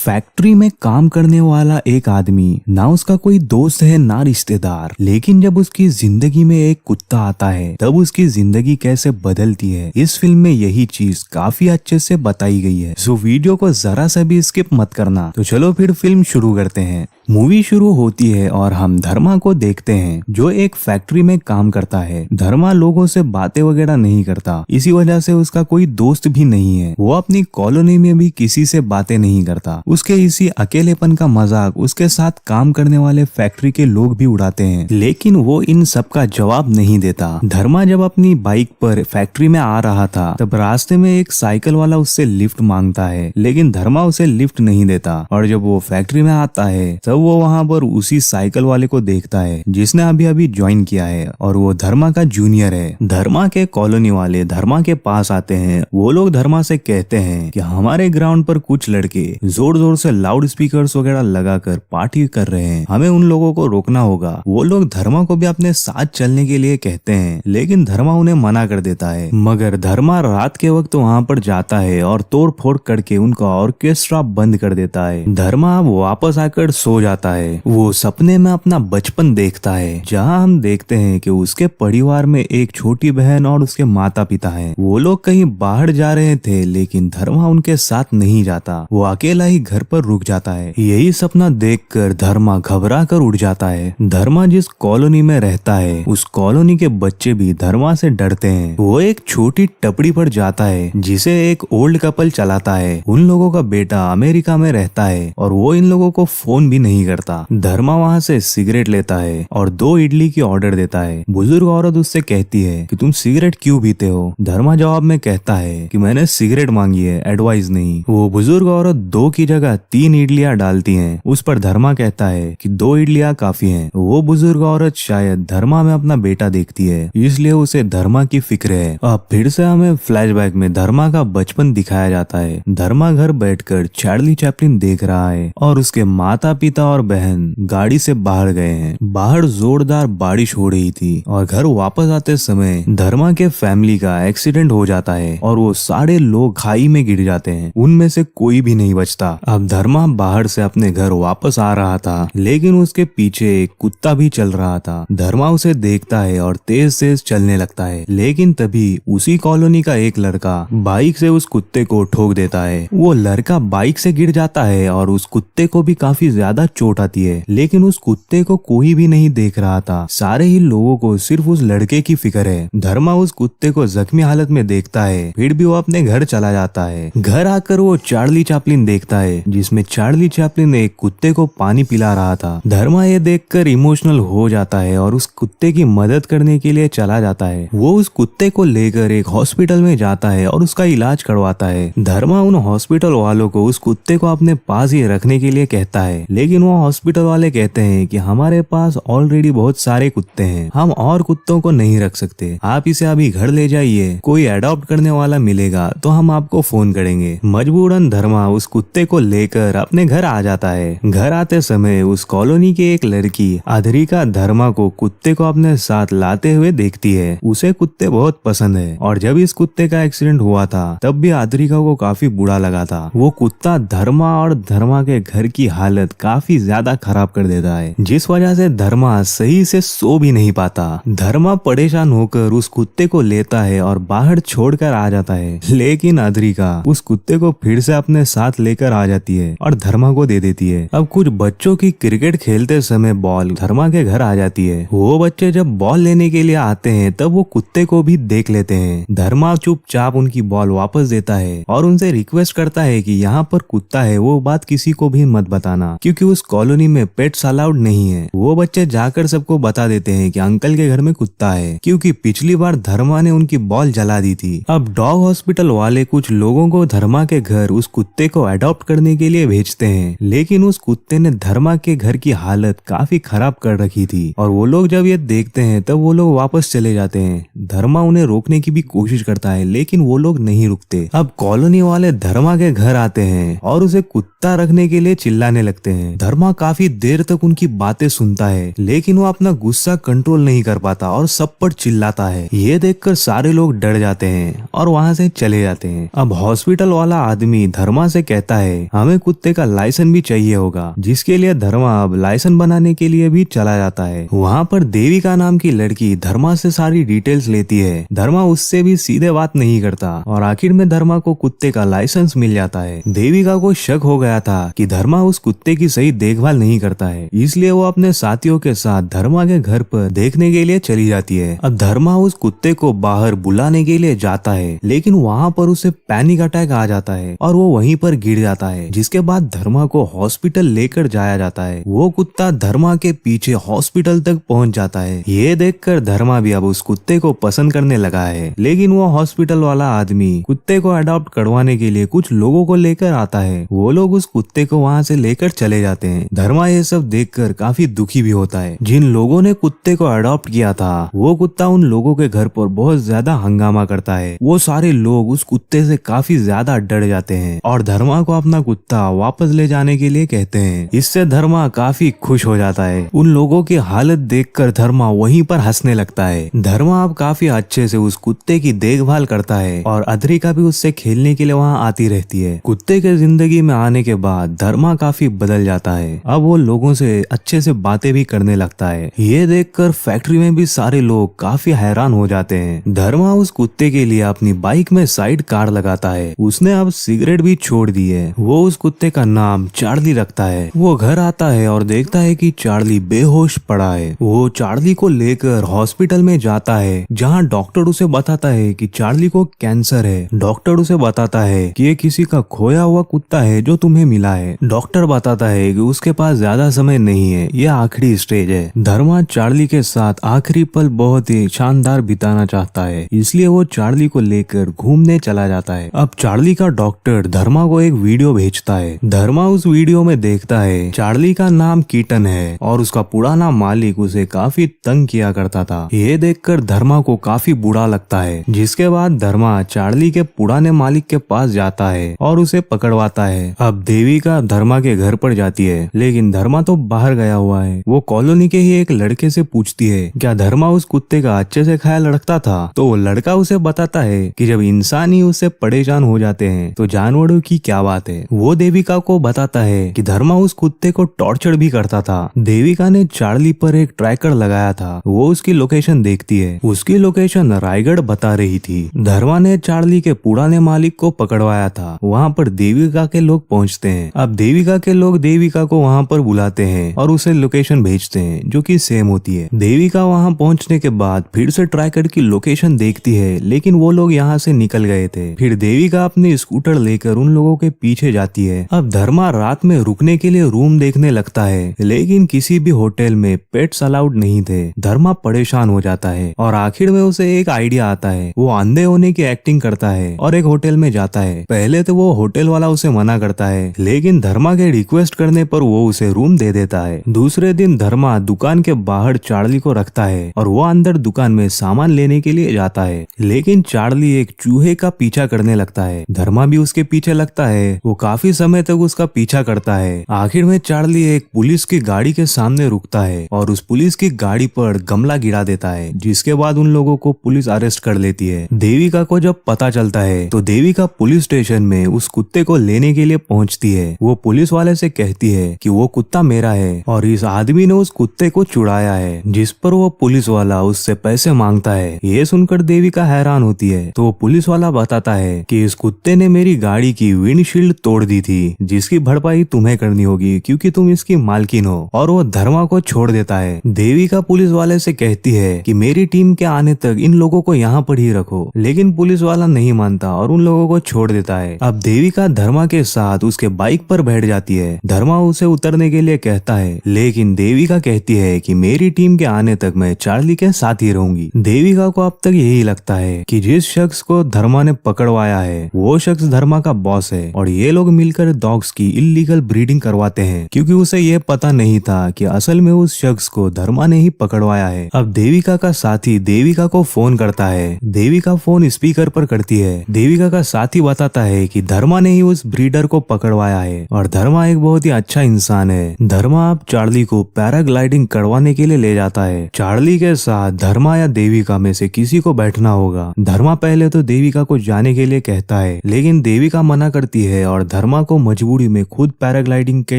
Factory में काम करने वाला एक आदमी, ना उसका कोई दोस्त है ना रिश्तेदार, लेकिन जब उसकी जिंदगी में एक कुत्ता आता है तब उसकी जिंदगी कैसे बदलती है। इस फिल्म में यही चीज काफी अच्छे से बताई गई है, सो वीडियो को जरा सा भी स्किप मत करना। तो चलो फिर फिल्म शुरू करते हैं। मूवी शुरू होती है और हम धर्मा को देखते हैं जो एक फैक्ट्री में काम करता है। धर्मा लोगों से बातें वगैरह नहीं करता, इसी वजह से उसका कोई दोस्त भी नहीं है। वो अपनी कॉलोनी में भी किसी से बातें नहीं करता। उसके इसी अकेलेपन का मजाक उसके साथ काम करने वाले फैक्ट्री के लोग भी उड़ाते हैं, लेकिन वो इन सब का जवाब नहीं देता। धर्मा जब अपनी बाइक पर फैक्ट्री में आ रहा था तब रास्ते में एक साइकिल वाला उससे लिफ्ट मांगता है, लेकिन धर्मा उसे लिफ्ट नहीं देता। और जब वो फैक्ट्री में आता है तब वो वहाँ पर उसी साइकिल वाले को देखता है जिसने अभी अभी ज्वाइन किया है और वो धर्मा का जूनियर है। धर्मा के कॉलोनी वाले धर्मा के पास आते हैं। वो लोग धर्मा से कहते हैं कि हमारे ग्राउंड पर कुछ लड़के जोर जोर से लाउड स्पीकर्स वगैरह लगाकर पार्टी कर रहे हैं, हमें उन लोगों को रोकना होगा। वो लोग धर्मा को भी अपने साथ चलने के लिए कहते हैं, लेकिन धर्मा उन्हें मना कर देता है। मगर धर्मा रात के वक्त वहाँ पर जाता है और तोड़ फोड़ करके उनका ऑर्केस्ट्रा बंद कर देता है। धर्मा अब वापस आकर सो जाता है। वो सपने में अपना बचपन देखता है जहाँ हम देखते हैं कि उसके परिवार में एक छोटी बहन और उसके माता पिता हैं। वो लोग कहीं बाहर जा रहे थे, लेकिन धर्मा उनके साथ नहीं जाता। वो अकेला ही घर पर रुक जाता है। यही सपना देखकर धर्मा घबरा कर उठ जाता है। धर्मा जिस कॉलोनी में रहता है उस कॉलोनी के बच्चे भी धर्मा से डरते हैं। वो एक छोटी टपड़ी पर जाता है जिसे एक ओल्ड कपल चलाता है। उन लोगों का बेटा अमेरिका में रहता है और वो इन लोगों को फोन भी नहीं करता। धर्मा वहाँ से सिगरेट लेता है और 2 इडली की ऑर्डर देता है। बुजुर्ग औरत उससे कहती है कि तुम सिगरेट क्यों पीते हो। धर्मा जवाब में कहता है कि मैंने सिगरेट मांगी है, एडवाइस नहीं। वो बुजुर्ग औरत 2 की जगह 3 इडलियां डालती हैं। उस पर धर्मा कहता है कि 2 इडलियां काफी हैं। वो बुजुर्ग औरत शायद धर्मा में अपना बेटा देखती है, इसलिए उसे धर्मा की फिक्र है। अब फिर से हमें फ्लैशबैक में धर्मा का बचपन दिखाया जाता है। धर्मा घर बैठकर चार्ली चैपलिन देख रहा है और उसके माता पिता और बहन गाड़ी से बाहर गए हैं। बाहर जोरदार बारिश हो रही थी और घर वापस आते समय धर्मा के फैमिली का एक्सीडेंट हो जाता है और वो सारे लोग खाई में गिर जाते हैं। उनमें से कोई भी नहीं बचता। अब धर्मा बाहर से अपने घर वापस आ रहा था, लेकिन उसके पीछे एक कुत्ता भी चल रहा था। धर्मा उसे देखता है और तेज तेज चलने लगता है, लेकिन तभी उसी कॉलोनी का एक लड़का बाइक से उस कुत्ते को ठोक देता है। वो लड़का बाइक से गिर जाता है और उस कुत्ते को भी काफी ज्यादा चोट आती है, लेकिन उस कुत्ते को कोई भी नहीं देख रहा था। सारे ही लोगों को सिर्फ उस लड़के की फिक्र है। धर्मा उस कुत्ते को जख्मी हालत में देखता है, फिर भी वो अपने घर चला जाता है। घर आकर वो चार्ली चैपलिन देखता है जिसमें चार्ली चैपलिन एक कुत्ते को पानी पिला रहा था। धर्मा ये देखकर इमोशनल हो जाता है और उस कुत्ते की मदद करने के लिए चला जाता है। वो उस कुत्ते को लेकर एक हॉस्पिटल में जाता है और उसका इलाज करवाता है। धर्मा उन हॉस्पिटल वालों को उस कुत्ते को अपने पास ही रखने के लिए कहता है, लेकिन वो हॉस्पिटल वाले कहते हैं कि हमारे पास ऑलरेडी बहुत सारे कुत्ते हैं, हम और कुत्तों को नहीं रख सकते। आप इसे अभी घर ले जाइए, कोई अडॉप्ट करने वाला मिलेगा तो हम आपको फोन करेंगे। मजबूरन धर्मा उस कुत्ते को लेकर अपने घर आ जाता है। घर आते समय उस कॉलोनी की एक लड़की अधरिका धर्मा को कुत्ते को अपने साथ लाते हुए देखती है। उसे कुत्ते बहुत पसंद है और जब इस कुत्ते का एक्सीडेंट हुआ था तब भी अधरिका को काफी बुरा लगा था। वो कुत्ता धर्मा और धर्मा के घर की हालत काफी ज्यादा खराब कर देता है, जिस वजह से धर्मा सही से सो भी नहीं पाता। धर्मा परेशान होकर उस कुत्ते को लेता है और बाहर छोड़कर आ जाता है, लेकिन अधरिका उस कुत्ते को फिर से अपने साथ लेकर आ जाती है और धर्मा को दे देती है। अब कुछ बच्चों की क्रिकेट खेलते समय बॉल धर्मा के घर आ जाती है। वो बच्चे जब बॉल लेने के लिए आते हैं तब वो कुत्ते को भी देख लेते हैं। धर्मा चुपचाप उनकी बॉल वापस देता है और उनसे रिक्वेस्ट करता है कि यहाँ पर कुत्ता है, वो बात किसी को भी मत बताना, क्योंकि उस कॉलोनी में पेट्स अलाउड नहीं है। वो बच्चे जाकर सबको बता देते हैं कि अंकल के घर में कुत्ता है, क्योंकि पिछली बार धर्मा ने उनकी बॉल जला दी थी। अब डॉग हॉस्पिटल वाले कुछ लोगों को धर्मा के घर उस कुत्ते को अडॉप्ट करने के लिए भेजते हैं, लेकिन उस कुत्ते ने धर्मा के घर की हालत काफी खराब कर रखी थी और वो लोग जब ये देखते हैं तब वो लोग वापस चले जाते हैं। धर्मा उन्हें रोकने की भी कोशिश करता है, लेकिन वो लोग नहीं रुकते। अब कॉलोनी वाले धर्मा के घर आते हैं और उसे कुत्ता रखने के लिए चिल्लाने लगते हैं। धर्मा काफी देर तक उनकी बातें सुनता है, लेकिन वो अपना गुस्सा कंट्रोल नहीं कर पाता और सब पर चिल्लाता है। ये देखकर सारे लोग डर जाते हैं और वहाँ से चले जाते हैं। अब हॉस्पिटल वाला आदमी धर्मा से कहता है हमें कुत्ते का लाइसेंस भी चाहिए होगा, जिसके लिए धर्मा अब लाइसेंस बनाने के लिए भी चला जाता है। वहाँ पर देविका नाम की लड़की धर्मा से सारी डिटेल्स लेती है। धर्मा उससे भी सीधे बात नहीं करता और आखिर में धर्मा को कुत्ते का लाइसेंस मिल जाता है। देविका को शक हो गया था कि धर्मा उस कुत्ते की सही देखभाल नहीं करता है, इसलिए वो अपने साथियों के साथ धर्मा के घर पर देखने के लिए चली जाती है। अब धर्मा उस कुत्ते को बाहर बुलाने के लिए जाता है, लेकिन वहाँ पर उसे पैनिक अटैक आ जाता है और वो वहीं पर गिर जाता है, जिसके बाद धर्मा को हॉस्पिटल लेकर जाया जाता है। वो कुत्ता धर्मा के पीछे हॉस्पिटल तक पहुँच जाता है। ये देखकर धर्मा भी अब उस कुत्ते को पसंद करने लगा है, लेकिन वो हॉस्पिटल वाला आदमी कुत्ते को अडॉप्ट करवाने के लिए कुछ लोगों को लेकर आता है। वो लोग उस कुत्ते को वहाँ से लेकर चले जाते हैं। धर्मा ये सब देखकर काफी दुखी भी होता है। जिन लोगों ने कुत्ते को अडॉप्ट किया था, वो कुत्ता उन लोगों के घर पर बहुत ज्यादा हंगामा करता है। वो सारे लोग उस कुत्ते से काफी ज्यादा डर जाते हैं और धर्मा को अपना कुत्ता वापस ले जाने के लिए कहते हैं। इससे धर्मा काफी खुश हो जाता है। उन लोगों की हालत देखकर धर्मा वहीं पर हंसने लगता है। धर्मा अब काफी अच्छे से उस कुत्ते की देखभाल करता है और अद्रिका भी उससे खेलने के लिए वहाँ आती रहती है। कुत्ते के जिंदगी में आने के बाद धर्मा काफी बदल जाता है। अब वो लोगों से अच्छे से बातें भी करने लगता है। ये देखकर फैक्ट्री में भी सारे लोग काफी हैरान हो जाते हैं। धर्मा उस कुत्ते के लिए अपनी बाइक में साइड कार लगाता है। उसने अब सिगरेट भी छोड़ दी है। वो उस कुत्ते का नाम चार्ली रखता है। वो घर आता है और देखता है कि चार्ली बेहोश पड़ा है। वो चार्ली को लेकर हॉस्पिटल में जाता है, जहाँ डॉक्टर उसे बताता है कि चार्ली को कैंसर है। डॉक्टर उसे बताता है कि ये किसी का खोया हुआ कुत्ता है जो तुम्हें मिला है। डॉक्टर बताता है कि उसके पास ज्यादा समय नहीं है, ये आखिरी स्टेज है। धर्मा चार्ली के साथ आखिरी पल बहुत ही शानदार बिताना चाहता है, इसलिए वो चार्ली को लेकर घूमने चला जाता है। अब चार्ली का डॉक्टर धर्मा को एक वीडियो भेजता है। धर्मा उस वीडियो में देखता है चार्ली का नाम कीटन है और उसका पुराना मालिक उसे काफी तंग किया करता था। ये देखकर धर्मा को काफी बुरा लगता है, जिसके बाद धर्मा चार्ली के पुराने मालिक के पास जाता है और उसे पकड़वाता है। अब देविका धर्मा के घर पर जाती है, लेकिन धर्मा तो बाहर गया हुआ है। वो कॉलोनी के ही एक लड़के से पूछती है क्या धर्मा उस कुत्ते का अच्छे से ख्याल रखता था। तो वो लड़का उसे बताता है कि जब इंसान ही उससे परेशान हो जाते हैं तो जानवरों की क्या बात है। वो देविका को बताता है कि धर्मा उस कुत्ते को टॉर्चर भी करता था। देविका ने चार्ली पर एक ट्रैकर लगाया था। वो उसकी लोकेशन देखती है। उसकी लोकेशन रायगढ़ बता रही थी। धर्मा ने चार्ली के पुराने मालिक को पकड़वाया था। वहाँ पर देविका के लोग पहुँचते हैं। अब देविका के लोग देविका को वहाँ पर बुलाते हैं और उसे लोकेशन भेजते हैं, जो कि सेम होती है। देविका वहाँ पहुँचने के बाद फिर से ट्रैकर की लोकेशन देखती है, लेकिन वो लोग यहाँ से निकल गए थे। फिर देविका अपनी स्कूटर लेकर उन लोगों के पीछे जाती है। अब धर्मा रात में रुकने के लिए रूम देखने लगता है, लेकिन किसी भी होटल में पेट्स अलाउड नहीं थे। धर्मा परेशान हो जाता है और आखिर में उसे एक आइडिया आता है। वो अंधे होने की एक्टिंग करता है और एक होटल में जाता है। पहले तो वो होटल वाला उसे मना करता है, लेकिन धर्मा के रिक्वेस्ट करने पर वो उसे रूम दे देता है। दूसरे दिन धर्मा दुकान के बाहर चार्ली को रखता है और वो अंदर दुकान में सामान लेने के लिए जाता है, लेकिन चार्ली एक चूहे का पीछा करने लगता है। धर्मा भी उसके पीछे लगता है। वो काफी समय तक उसका पीछा करता है। आखिर में चार्ली एक पुलिस की गाड़ी के सामने रुकता है और उस पुलिस की गाड़ी पर गमला गिरा देता है, जिसके बाद उन लोगों को पुलिस अरेस्ट कर लेती है। देविका को जब पता चलता है तो देविका पुलिस स्टेशन में उस कुत्ते को लेने के लिए पहुंचती है। वो पुलिस वाले से कहती है कि वो कुत्ता मेरा है और इस आदमी ने उस कुत्ते को चुराया है, जिस पर वो पुलिस वाला उससे पैसे मांगता है। ये सुनकर देविका हैरान होती है। तो वो पुलिस वाला बताता है कि इस कुत्ते ने मेरी गाड़ी की विंडशील्ड तोड़ दी थी, जिसकी भरपाई तुम्हें करनी होगी क्योंकि तुम इसकी मालकिन हो। और वो धर्मा को छोड़ देता है। देविका पुलिस वाले से कहती है कि मेरी टीम के आने तक इन लोगों को यहाँ पर ही रखो, लेकिन पुलिस वाला नहीं मानता और उन लोगों को छोड़ देता है। अब देविका धर्मा के साथ उसके बाइक पर बैठ जाती है। धर्मा उसे उतरने के लिए कहता है, लेकिन देविका कहती है कि मेरी टीम के आने तक मैं चार्ली के साथ ही रहूंगी। देविका को अब तक यही लगता है कि जिस शख्स को धर्मा ने पकड़वाया है वो शख्स धर्मा का बॉस है और ये लोग मिलकर डॉग्स की इल्लीगल ब्रीडिंग करवाते हैं, क्योंकि उसे ये पता नहीं था कि असल में उस शख्स को धर्मा ने ही पकड़वाया है। अब देविका का साथी देविका को फोन करता है। देविका फोन स्पीकर पर करती है। देविका का साथी बताता है कि धर्मा ने ही उस ब्रीडर को पकड़वाया है और धर्मा एक बहुत ही अच्छा इंसान है। धर्मा अब चार्ली को पैराग्लाइडिंग करवाने के लिए ले जाता है। चार्ली के साथ धर्मा या देविका में से किसी को बैठना होगा। धर्मा पहले तो देविका को जाने के लिए कहता है, लेकिन देविका मना करती है और धर्मा को मजबूरी में खुद पैराग्लाइडिंग के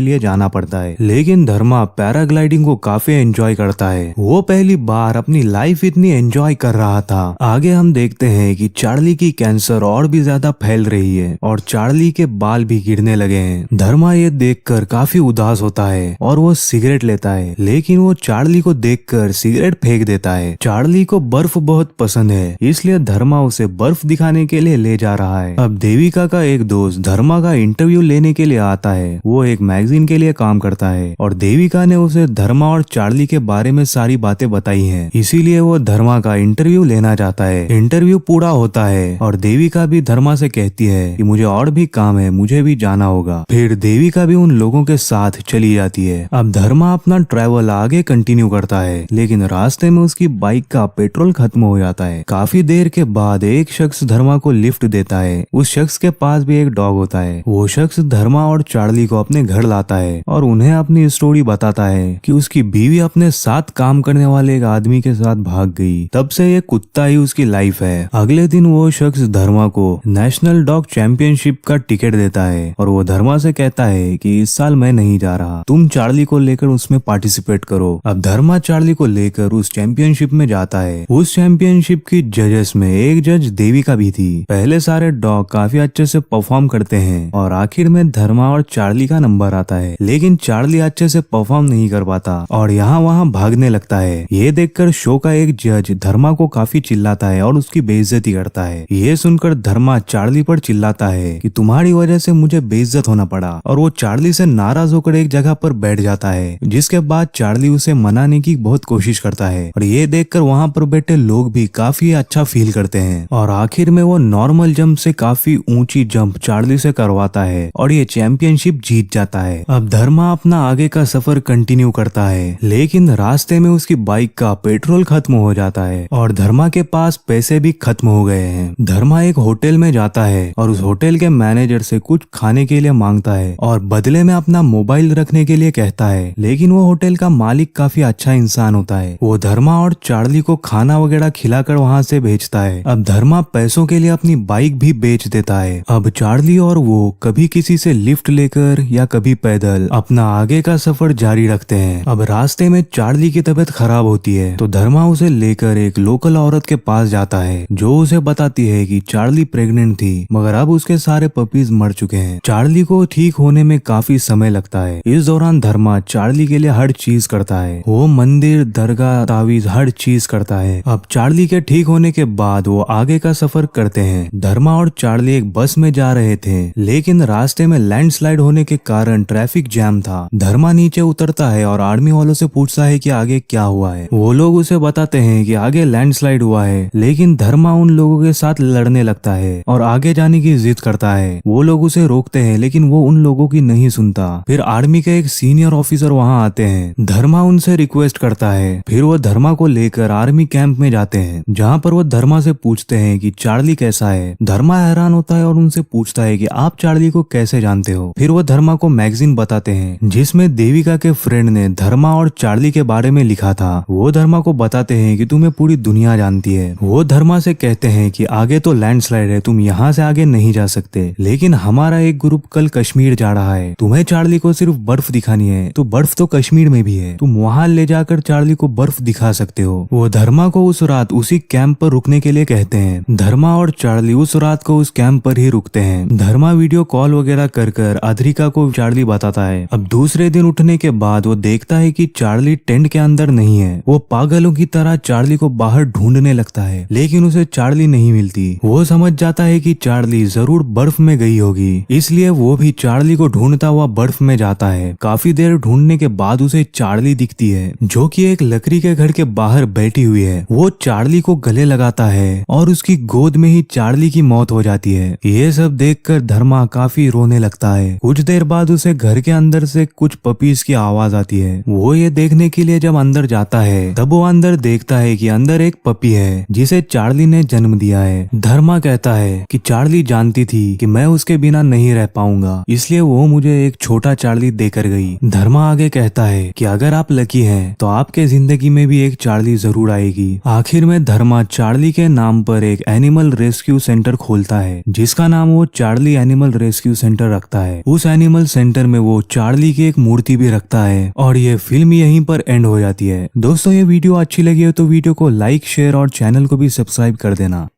लिए जाना पड़ता है। लेकिन धर्मा पैराग्लाइडिंग को काफी एंजॉय करता है। वो पहली बार अपनी लाइफ इतनी एंजॉय कर रहा था। आगे हम देखते हैं कि चार्ली की कैंसर और भी ज्यादा फैल रही है और चार्ली के बाल भी गिरने लगे हैं। धर्मा ये देखकर काफी उदास होता है और वो सिगरेट लेता है, लेकिन वो चार्ली को देखकर सिगरेट फेंक देता है। चार्ली को बर्फ बहुत पसंद है, इसलिए धर्मा उसे बर्फ दिखाने के लिए ले जा रहा है। अब देविका का एक दोस्त धर्मा का इंटरव्यू लेने के लिए आता है। वो एक मैगजीन के लिए काम करता है और देविका ने उसे धर्मा और चार्ली के बारे में सारी बातें बताई हैं, इसीलिए वो धर्मा का इंटरव्यू लेना चाहता है। इंटरव्यू पूरा होता है और देविका भी धर्मा से कहती है कि मुझे और भी काम है, मुझे भी जाना होगा। फिर देविका भी उन लोगों के साथ चली जाती है। अब धर्मा अपना ट्रैवल आगे कंटिन्यू करता है, लेकिन रास्ते में उसकी बाइक का पेट्रोल खत्म हो जाता है। काफी देर के बाद एक शख्स धर्मा को लिफ्ट देता है। उस शख्स के पास भी एक डॉग होता है। वो शख्स धर्मा और चार्ली को अपने घर लाता है और उन्हें अपनी स्टोरी बताता है कि उसकी बीवी अपने साथ काम करने वाले एक आदमी के साथ भाग गई। तब से ये कुत्ता ही उसकी लाइफ है। अगले दिन वो शख्स धर्मा को नेशनल डॉग चैंपियनशिप का टिकट देता है और वो धर्मा से कहता है कि इस साल मैं नहीं जा रहा, तुम चार्ली को लेकर उसमें पार्टिसिपेट करो। अब धर्मा चार्ली को लेकर उस चैंपियनशिप में जाता है। उस चैंपियनशिप की जजेस में एक जज देविका भी थी। पहले सारे डॉग काफी अच्छे से परफॉर्म करते हैं और आखिर में धर्मा और चार्ली का नंबर आता है, लेकिन चार्ली अच्छे से परफॉर्म नहीं कर पाता और यहाँ वहाँ भागने लगता है। ये देखकर शो का एक जज धर्मा को काफी चिल्लाता है और उसकी बेइज्जती करता है। ये सुनकर धर्मा चार्ली पर चिल्लाता है कि तुम्हारी वजह से मुझे बेइज्जत होना पड़ा, और वो चार्ली से नाराज होकर एक जगह पर बैठ जाता है। जिसके बाद चार्ली उसे मनाने की बहुत कोशिश करता है और ये देखकर वहाँ पर बैठे लोग भी काफी अच्छा फील करते हैं और आखिर में वो नॉर्मल जंप से काफी ऊंची जंप चार्ली से करवाता है और ये चैंपियनशिप जीत जाता है। अब धर्मा अपना आगे का सफर कंटिन्यू करता है, लेकिन रास्ते में उसकी बाइक का पेट्रोल खत्म हो जाता है और धर्मा के पास पैसे भी खत्म हो गए हैं। धर्मा एक होटल में जाता है और उस होटल के मैनेजर से कुछ खाने के लिए मांगता है और बदले में अपना मोबाइल रखने के लिए कहता है, लेकिन वो होटल का मालिक काफी अच्छा इंसान होता है। वो धर्मा और चार्ली को खाना वगैरह खिलाकर वहाँ से भेजता है। अब धर्मा पैसों के लिए अपनी बाइक भी बेच देता है। अब चार्ली और वो कभी किसी से लिफ्ट लेकर या कभी पैदल अपना आगे का सफर जारी रखते हैं। अब रास्ते में चार्ली की तबीयत खराब होती है तो धर्मा उसे लेकर एक लोकल औरत के पास जाता है, जो उसे बताती है कि चार्ली प्रेग्नेंट थी, मगर अब उसके सारे पपीज मर चुके हैं। चार्ली को ठीक होने में काफी समय लगता है। इस दौरान धर्मा चार्ली के लिए हर चीज करता है। वो मंदिर, दरगाह, तावीज हर चीज करता है। अब चार्ली के ठीक होने के बाद वो आगे का सफर करते हैं। धर्मा और चार्ली एक बस में जा रहे थे, लेकिन रास्ते में लैंडस्लाइड होने के कारण ट्रैफिक जैम था। धर्मा नीचे उतरता है और आर्मी वालों से पूछता है कि आगे क्या हुआ है। वो लोग उसे बताते हैं कि आगे लैंडस्लाइड हुआ है, लेकिन धर्मा उन लोगों के साथ लड़ने लगता है और आगे जाने की जिद करता है। वो लोग उसे रोकते हैं, लेकिन वो उन लोगों की नहीं सुनता। फिर आर्मी के एक सीनियर ऑफिसर वहाँ आते हैं। धर्मा उनसे रिक्वेस्ट करता है। फिर वो धर्मा को लेकर आर्मी कैंप में जाते हैं, जहाँ पर वो धर्मा से पूछते हैं कि चार्ली कैसा है। धर्मा हैरान होता है और उनसे पूछता है कि आप चार्ली को कैसे जानते हो। फिर वो धर्मा को मैगजीन बताते हैं, जिसमें देविका के फ्रेंड ने धर्मा और चार्ली के बारे में लिखा था। वो धर्मा को बताते हैं कि तुम्हें पूरी दुनिया जानती है। वो धर्मा से कहते हैं कि आगे तो लैंडस्लाइड है, तुम यहाँ से आगे नहीं जा सकते, लेकिन हमारा एक ग्रुप कल कश्मीर जा रहा है। तुम्हें चार्ली को सिर्फ बर्फ दिखानी है, तो बर्फ तो कश्मीर में भी है, तुम वहाँ ले जाकर चार्ली को बर्फ दिखा सकते हो। वो धर्मा को उस रात उसी कैंप पर रुकने के लिए कहते हैं। धर्मा और चार्ली उस रात को उस कैंप पर ही रुकते हैं। धर्मा वीडियो कॉल वगैरह कर अद्रिका को चार्ली बताता है। अब दूसरे दिन उठने के बाद वो देखता है कि चार्ली टेंट के अंदर नहीं है। वो पागलों की तरह चार्ली को बाहर ढूंढने लगता है, लेकिन उसे चार्ली नहीं मिलती। वो समझ जाता है कि चार्ली जरूर बर्फ में गई होगी, इसलिए वो भी चार्ली को ढूंढता हुआ बर्फ में जाता है। काफी देर ढूंढने के बाद उसे चार्ली दिखती है, जो कि एक लकड़ी के घर के बाहर बैठी हुई है। वो चार्ली को गले लगाता है और उसकी गोद में ही चार्ली की मौत हो जाती है। ये सब देखकर धर्मा काफी रोने लगता है। कुछ देर बाद उसे घर के अंदर से कुछ पपीज की आवाज आती है। वो ये देखने के लिए जब अंदर जाता है, तब वो अंदर देखता है कि अंदर एक पपी है, जिसे चार्ली ने जन्म दिया है। धर्मा कहता है कि चार्ली जानती थी कि मैं उसके बिना नहीं रह पाऊंगा, इसलिए वो मुझे एक छोटा चार्ली देकर गई। धर्मा आगे कहता है कि अगर आप लकी हैं, तो आपके जिंदगी में भी एक चार्ली जरूर आएगी। आखिर में धर्मा चार्ली के नाम पर एक एनिमल रेस्क्यू सेंटर खोलता है, जिसका नाम वो चार्ली एनिमल रेस्क्यू सेंटर रखता है। उस एनिमल सेंटर में वो चार्ली की एक मूर्ति भी रखता है और ये फिल्म यहीं पर एंड हो जाती है। दोस्तों ये वीडियो अच्छी लगी हो तो वीडियो को लाइक शेयर और चैनल को भी सब्सक्राइब कर देना।